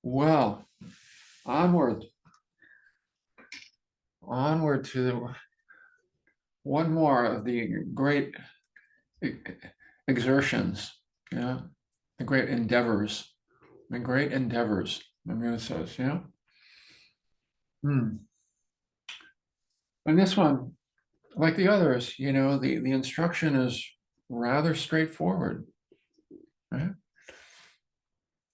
Well, onward, onward to one more of the great exertions, yeah, the great endeavors, Amir says, yeah. Hmm. And this one, like the others, the instruction is rather straightforward, right?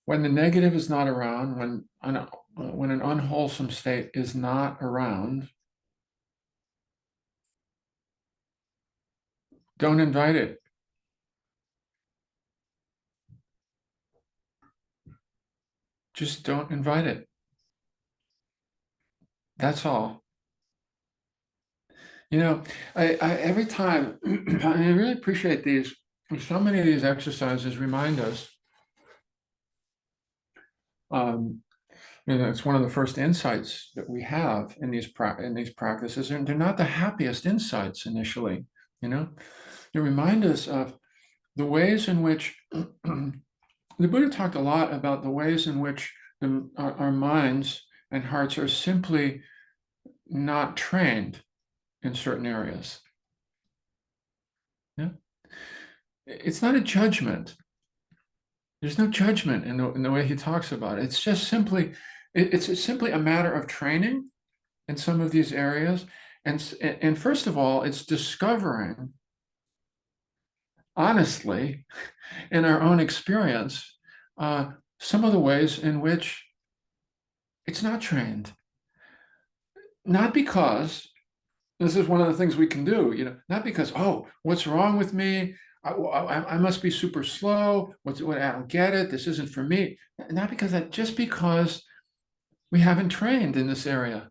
When the negative is not around, when an unwholesome state is not around, don't invite it. Just don't invite it. That's all. You know, I every time I really appreciate these. So many of these exercises remind us. Um, it's one of the first insights that we have in these practices, and they're not the happiest insights initially. You know, they remind us of the ways in which the Buddha talked a lot about the ways in which our minds and hearts are simply not trained in certain areas. Yeah, it's not a judgment. There's no judgment in the way he talks about it. It's just it's simply a matter of training in some of these areas. And first of all, it's discovering honestly in our own experience some of the ways in which it's not trained. Not because this is one of the things we can do, not because, oh, what's wrong with me? I must be super slow. I don't get it. This isn't for me. Not because that, just because we haven't trained in this area.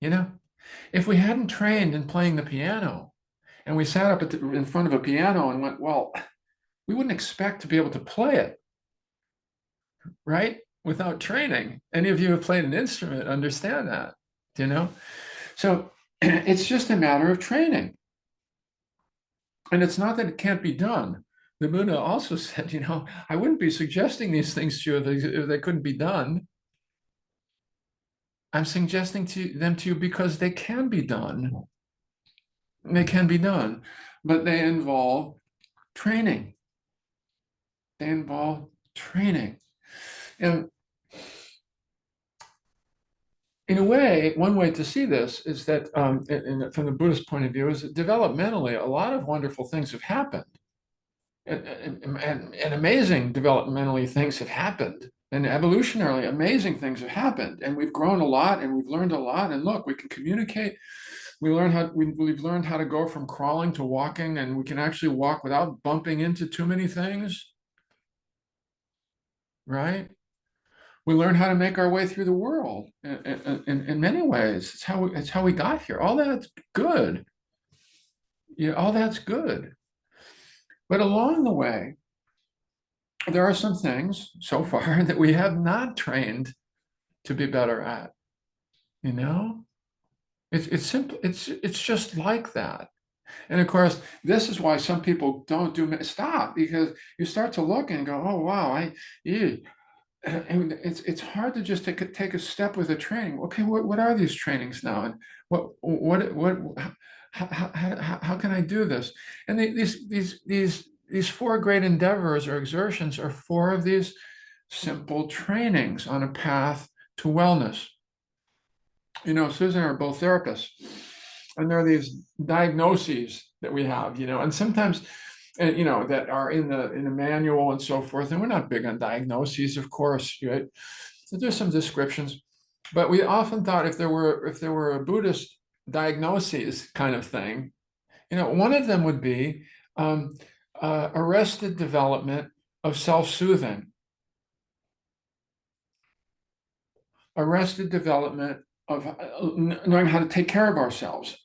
If we hadn't trained in playing the piano and we sat up in front of a piano and went, well, we wouldn't expect to be able to play it, right? Without training. Any of you who have played an instrument understand that, you know? So it's just a matter of training. And it's not that it can't be done. The Buddha also said, I wouldn't be suggesting these things to you if they couldn't be done. I'm suggesting them to you because they can be done. They can be done, but they involve training. They involve training. And in a way, one way to see this is that from the Buddhist point of view, is that developmentally, a lot of wonderful things have happened. And amazing developmentally things have happened. And evolutionarily, amazing things have happened. And we've grown a lot and we've learned a lot. And look, we can communicate. We've learned how to go from crawling to walking, and we can actually walk without bumping into too many things, right? We learn how to make our way through the world in many ways. It's how we got here. All that's good. Yeah, all that's good. But along the way, there are some things so far that we have not trained to be better at. It's simple. It's just like that. And of course, this is why some people don't stop, because you start to look and go, oh wow, and it's hard to just take a step with a training. Okay, what are these trainings now, and what how can I do this? And these four great endeavors or exertions are four of these simple trainings on a path to wellness. Susan are both therapists, and there are these diagnoses that we have, and sometimes, that are in the manual and so forth. And we're not big on diagnoses, of course, right? So there's some descriptions, but we often thought if there were a Buddhist diagnoses kind of thing, one of them would be arrested development of self-soothing, arrested development of knowing how to take care of ourselves.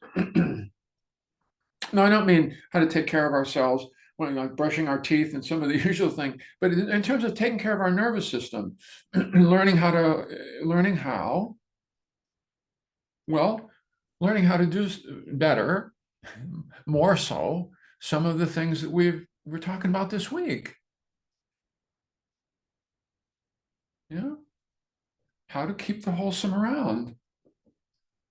No, I don't mean how to take care of ourselves when like brushing our teeth and some of the usual thing, but in terms of taking care of our nervous system, learning how to do better, more so, some of the things that we're talking about this week. Yeah. how to keep the wholesome around.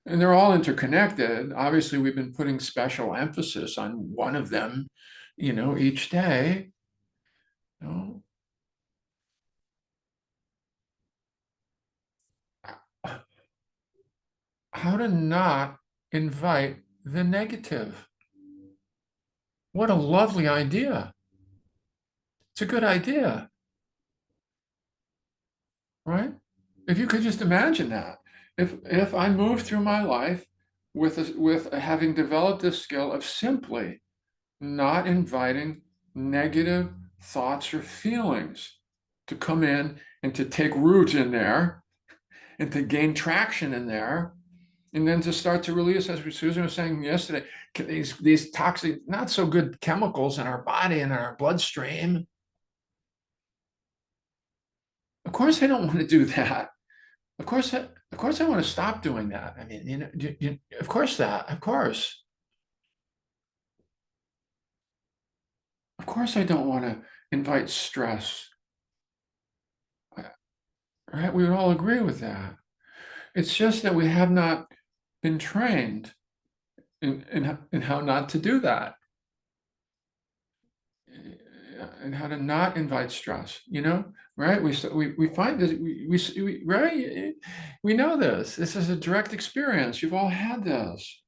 And they're all interconnected. Obviously, we've been putting special emphasis on one of them, each day. You know, how to not invite the negative. What a lovely idea. It's a good idea, right? If you could just imagine that. If I move through my life with having developed this skill of simply not inviting negative thoughts or feelings to come in and to take root in there and to gain traction in there, and then to start to release, as Susan was saying yesterday, these toxic, not so good chemicals in our body and in our bloodstream. Of course, I don't want to do that. Of course, I want to stop doing that. I mean, of course I don't want to invite stress. Right? We would all agree with that. It's just that we have not been trained in how not to do that, and how to not invite stress. Right? We find this. Right. We know this. This is a direct experience. You've all had this.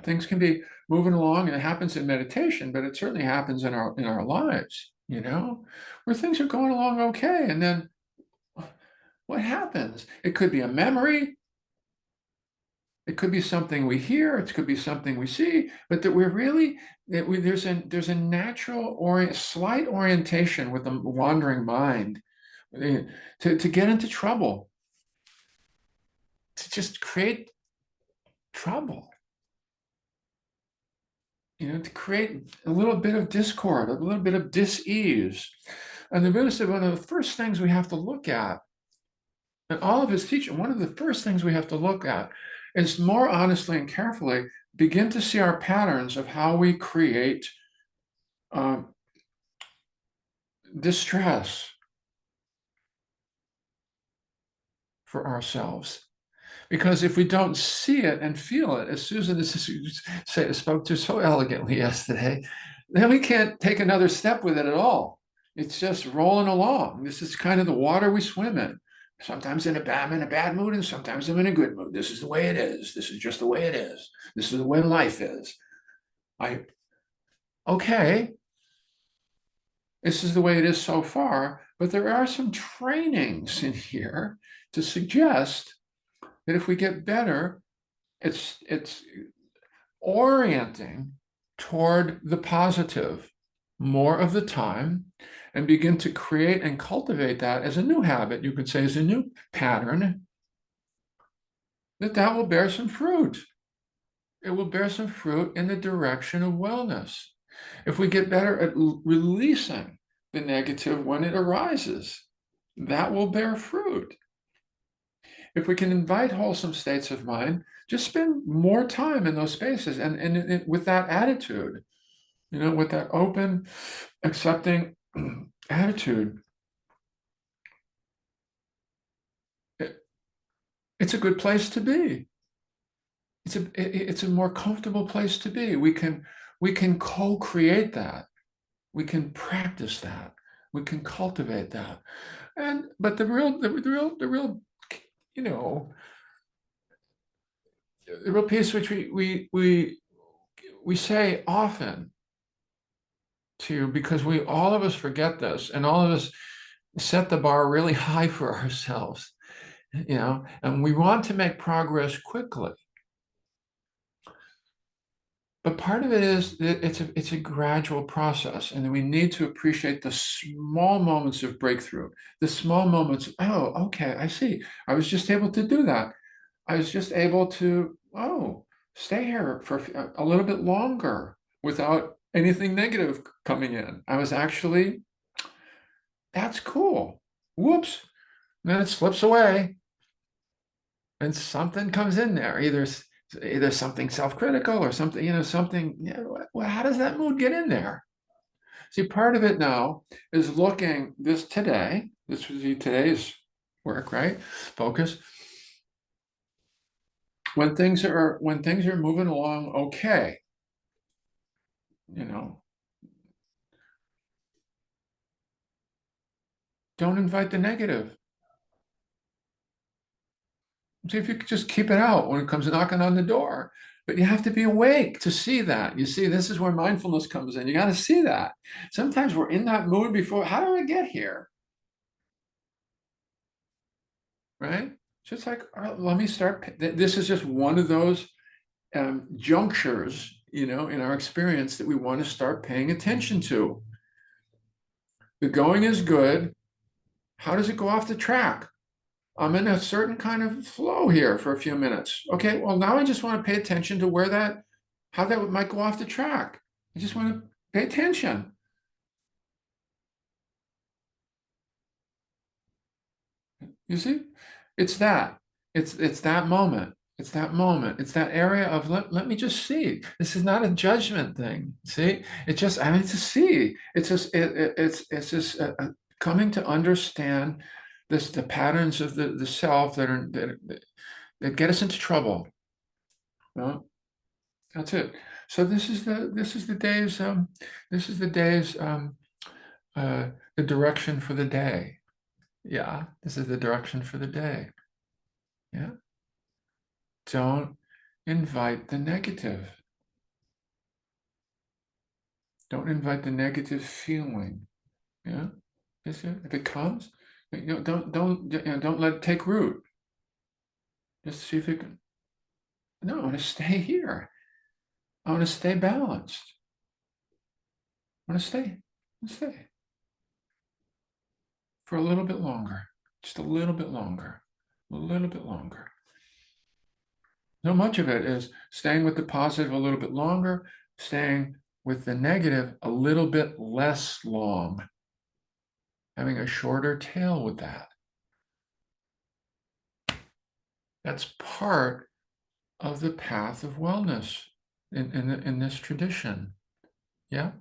Things can be moving along, and it happens in meditation, but it certainly happens in our lives. Where things are going along okay, and then what happens? It could be a memory. It could be something we hear. It could be something we see. But there's a natural or slight orientation with the wandering mind to get into trouble, to just create trouble. To create a little bit of discord, a little bit of dis-ease. And the Buddha said one of the first things we have to look at, and all of his teaching, one of the first things we have to look at is more honestly and carefully begin to see our patterns of how we create distress for ourselves. Because if we don't see it and feel it, as Susan spoke to so elegantly yesterday, then we can't take another step with it at all. It's just rolling along. This is kind of the water we swim in. Sometimes I'm in a bad mood, and sometimes I'm in a good mood. This is the way it is. This is just the way it is. This is the way life is. Okay, this is the way it is so far, but there are some trainings in here to suggest that if we get better, it's orienting toward the positive more of the time, and begin to create and cultivate that as a new habit, you could say, as a new pattern, that will bear some fruit. It will bear some fruit in the direction of wellness. If we get better at releasing the negative when it arises, that will bear fruit. If we can invite wholesome states of mind, just spend more time in those spaces, and with that attitude, with that open, accepting attitude, it's a good place to be. It's a more comfortable place to be. We can co-create that. We can practice that. We can cultivate that. But the real the real piece which we say often too, because all of us forget this, and all of us set the bar really high for ourselves, and we want to make progress quickly. But part of it is that it's a gradual process, and we need to appreciate the small moments of breakthrough, the small moments. Oh, okay, I see. I was just able to do that. I was just able to, stay here for a little bit longer without anything negative coming in. That's cool. Whoops. And then it slips away, and something comes in there, either something self-critical or something, well, how does that mood get in there? See, part of it now is looking this would be today's work, right? Focus. When things are moving along okay, don't invite the negative. See if you could just keep it out when it comes knocking on the door. But you have to be awake to see that. You see, this is where mindfulness comes in. You got to see that. Sometimes we're in that mood before. How do I get here? Right? Just like, let me start. This is just one of those junctures, in our experience that we want to start paying attention to. The going is good. How does it go off the track? I'm in a certain kind of flow here for a few minutes. Okay, well, now I just want to pay attention to how that might go off the track. I just want to pay attention. You see, it's that. It's that moment. It's that moment. It's that area of let me just see. This is not a judgment thing. See, it's just I need to see. It's just it's just coming to understand the patterns of the self that get us into trouble. Well, that's it. So this is the day's the direction for the day. Yeah, this is the direction for the day. Yeah. Don't invite the negative. Don't invite the negative feeling. Yeah. If it comes, don't let it take root. Just see if it can. No, I want to stay here. I want to stay balanced. I want to stay for a little bit longer, just a little bit longer, a little bit longer. So much of it is staying with the positive a little bit longer, staying with the negative a little bit less long, having a shorter tail with that. That's part of the path of wellness in this tradition. Yeah.